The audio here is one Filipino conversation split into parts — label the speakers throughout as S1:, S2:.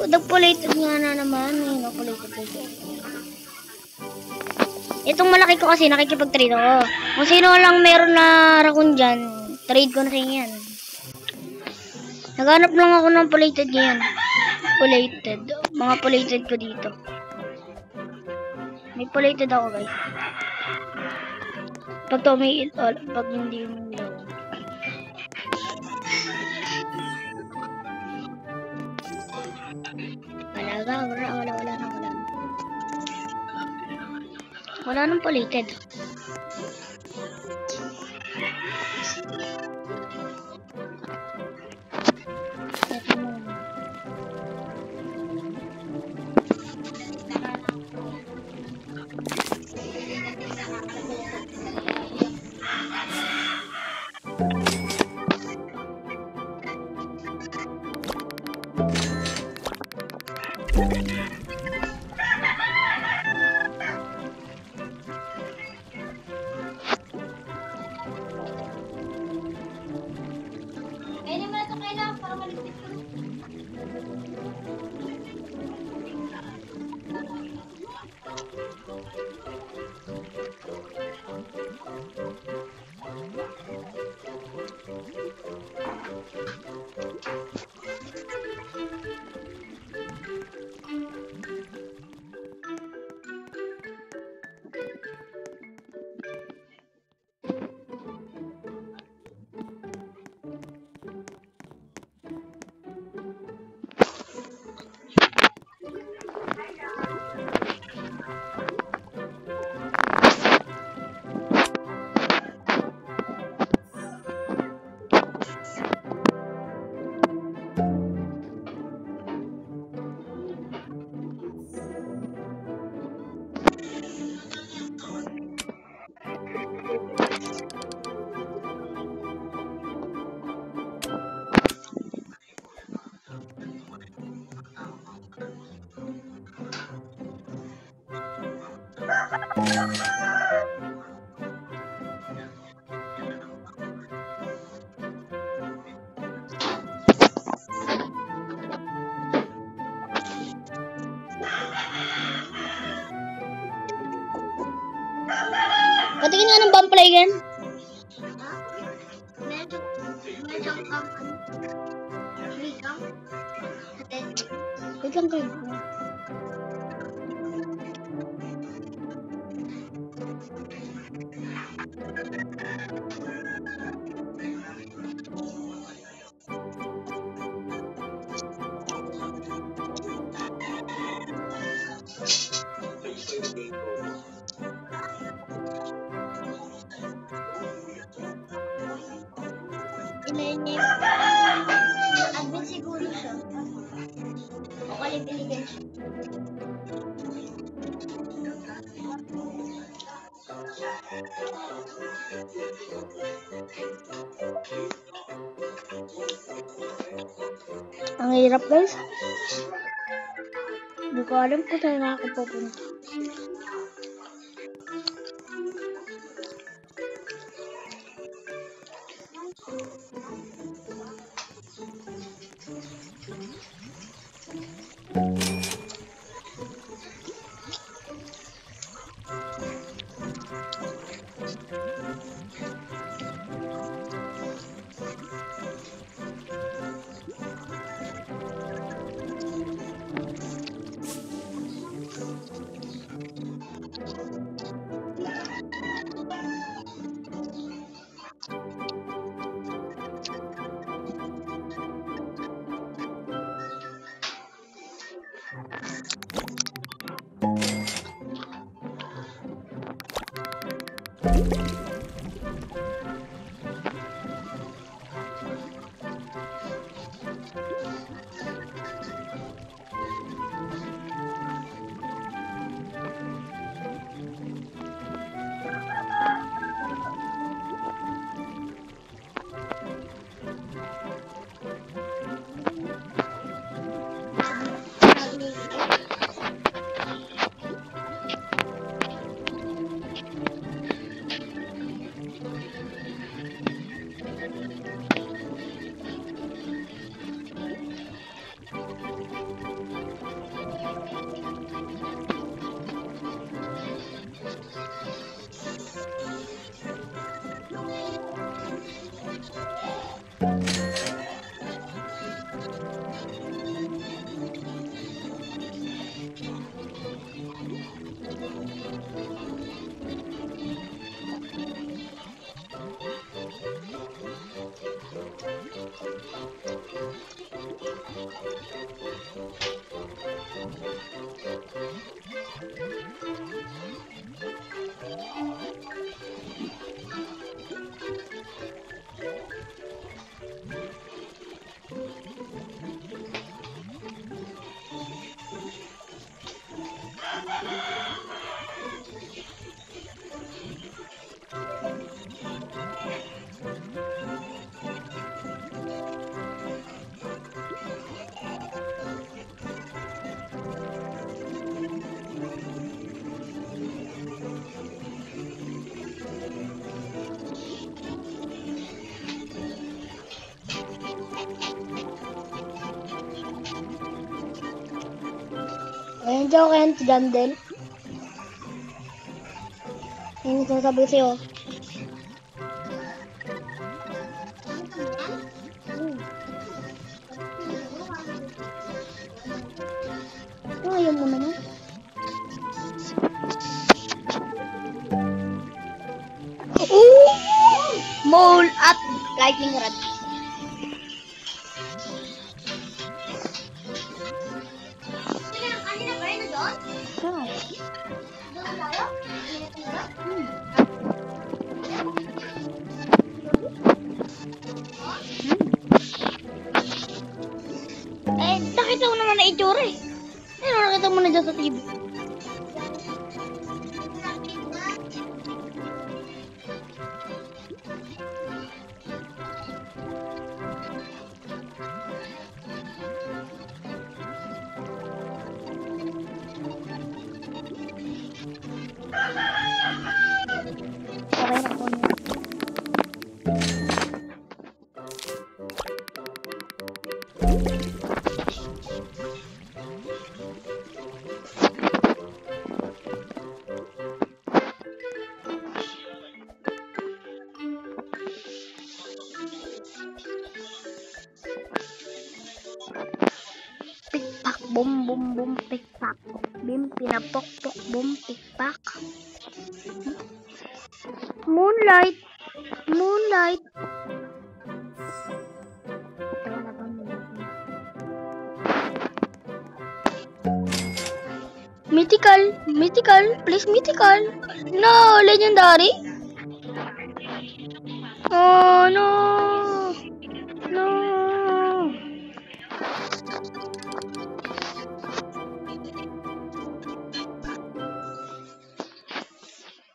S1: nag-polated nga na naman. Nag-polated. Itong malaki ko kasi nakikipag-trade ako. Kung sino lang meron na raccoon dyan, trade ko na sa inyo yan. Naghanap lang ako ng polated ngayon. Mga polated ko dito. May polated ako guys. Pag tumiit, pag hindi umilaw. Wala nang polated. Patingin nga ng bump play again. Wait lang kayo. Admin siguro siya. O kalipiligan siya. Ang hirap guys. Hindi ko alam kung saan ako pupunta. Ayun dyan kayo si Gandel. Yung sinasabi ko sa'yo. Ayaw mo naman. Mole at lightning rod.
S2: Kanina ba yun doon?
S1: Ah.
S2: Doon tayo?
S1: Eh, nakita mo naman na itsura eh. Ano nakita mo na dyan sa TV? Okay na po niya. Pikpak, bum bum bum, pikpak. Bim, pinapok pok, bum, pikpak. Moonlight. Moonlight. Mythical. Mythical. Please, mythical. No, legendary. Oh, no. No.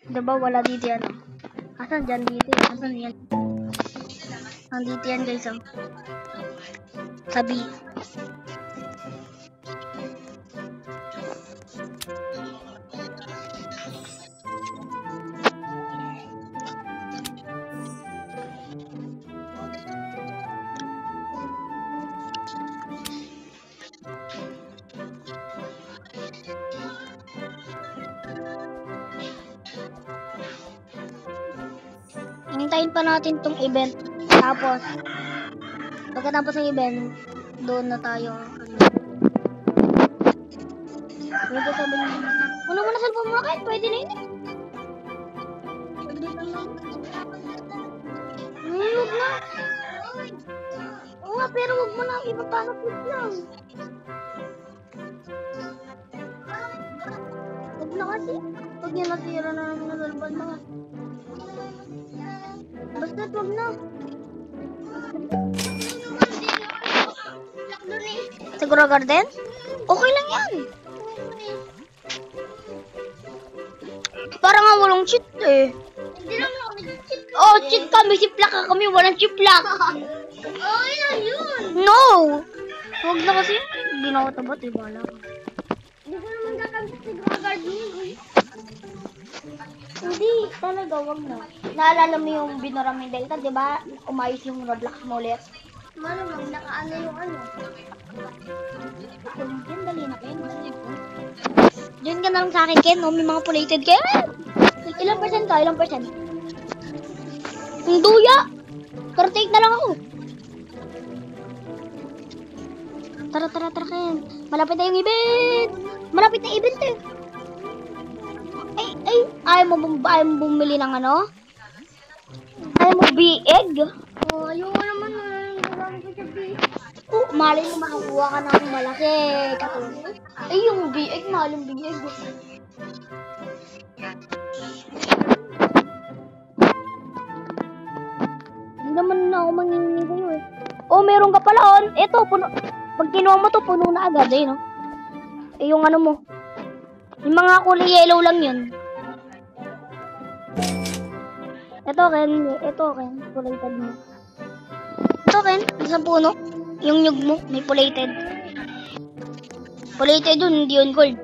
S1: Diba wala dito yan? Asan dyan dito? Asan yan? Nandito yan guys. Oh. Sabi. Hintayin pa natin tong event. Tapos, pagkatapos ng event, doon na tayo. Pwede sabi niyo. Ano mo na cellphone mo kahit? Pwede na yun eh. Huwag na. Oo nga, pero huwag mo na. Ipapanot lang. Huwag na kasi. Huwag niya nasira na naman na cellphone mo. Basta wag na. Siguro garden? Okay lang yan. Parang nga walang cheat eh.
S2: Hindi naman ako nag-cheat.
S1: Oh, cheat kami. Siplak ka kami. Walang chiplak.
S2: Oh, yun.
S1: No! Huwag na kasi. Hindi na ako tabat eh. Bala ka.
S2: Hindi ko naman gagamit si garden.
S1: Hindi. Talaga, wag na. Naalala mo yung Binoramin Delta, di ba? Umayos yung Roblox mo ulit.
S2: Malamang nakaano yung ano.
S1: Yan, dali na kayo. Diyan ka na lang sa akin, Ken. No? May mga pulated kayo. Ilang percent ka? Ilang percent? Ang duya! 38 na lang ako. Tara, tara, tara, Ken. Malapit na yung event. Malapit na event eh. Ay, ayaw mo bumili ng ano? Ayaw mo bieg?
S2: Oh, ayoko naman gagamit ko sa
S1: Oh, malay mo makakuha ka ng malaki. Katulad. Ay, yung biig, mahal yung biig. Hindi naman na ako mangingi sa'yo eh. Oh, meron ka pala on. Ito, puno. Pag kinuha mo to, puno na agad eh, no? Eh, yung ano mo. Yung mga kulay yellow lang yun. Ito, Ken. Ito, Ken. Pulated mo. Ito, Ken. Isang puno. Yung nyug mo, may pulated. Pulated yun, hindi yun gold.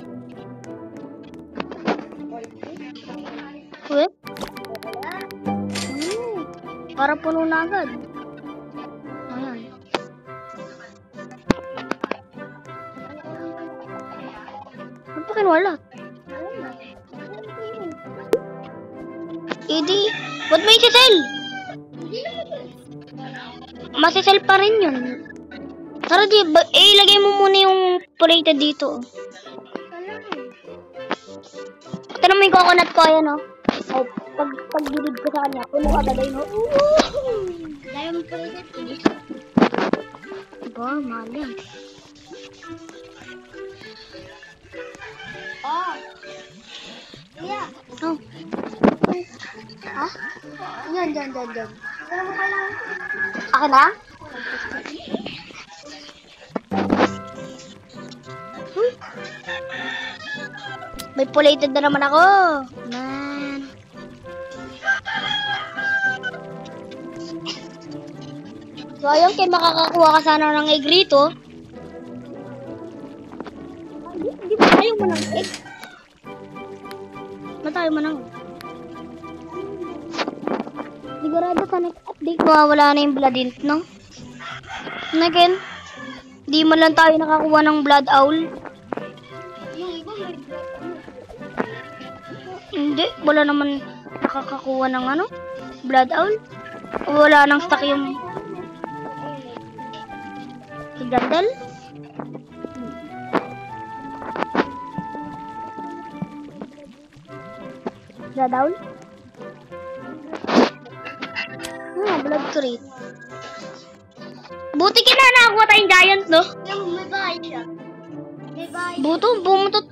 S1: Wait. Para puno na agad. Ayan. Ano pa kinwala? Edi, ba't may sisel? Masisel pa rin yun. Tara di, ilagay mo muna yung pulated dito. Ito naman yung coconut ko, ayan o. Oh, pag-gilid ko sa kanya, puno agad ay no.
S2: Dahil mo pulated.
S1: Diba, mahal yan.
S2: Oh. Yeah.
S1: Oh. Ha? Yan.
S2: Ano mo kailangan?
S1: Akin na? May pulated na naman ako. Man. So, ayun, kaya makakakuha ka sana ng egg rito. Hindi ba tayo mo ng egg? Matayo mo ng sigurado sa next update, mawawala na yung blood int, no? Again, di man lang tayo nakakuha ng blood owl.
S2: Yung iba may
S1: Hindi, wala naman nakakakuha ng ano, blood owl. Wala nang stock yung si Gandel. Blood owl? Blood crate. Buti ka na nakakuha tayong giant, no?
S2: yung may bahay siya. May bahay.
S1: Bumutot.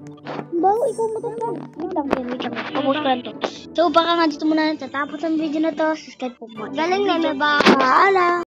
S1: Bago, ikaw mutot lang. Wait lang. Pag-post ko lang to. So, baka nga dito muna natatapos ang video na to. Subscribe po mo.
S2: Galing na may bahay.
S1: Paalam.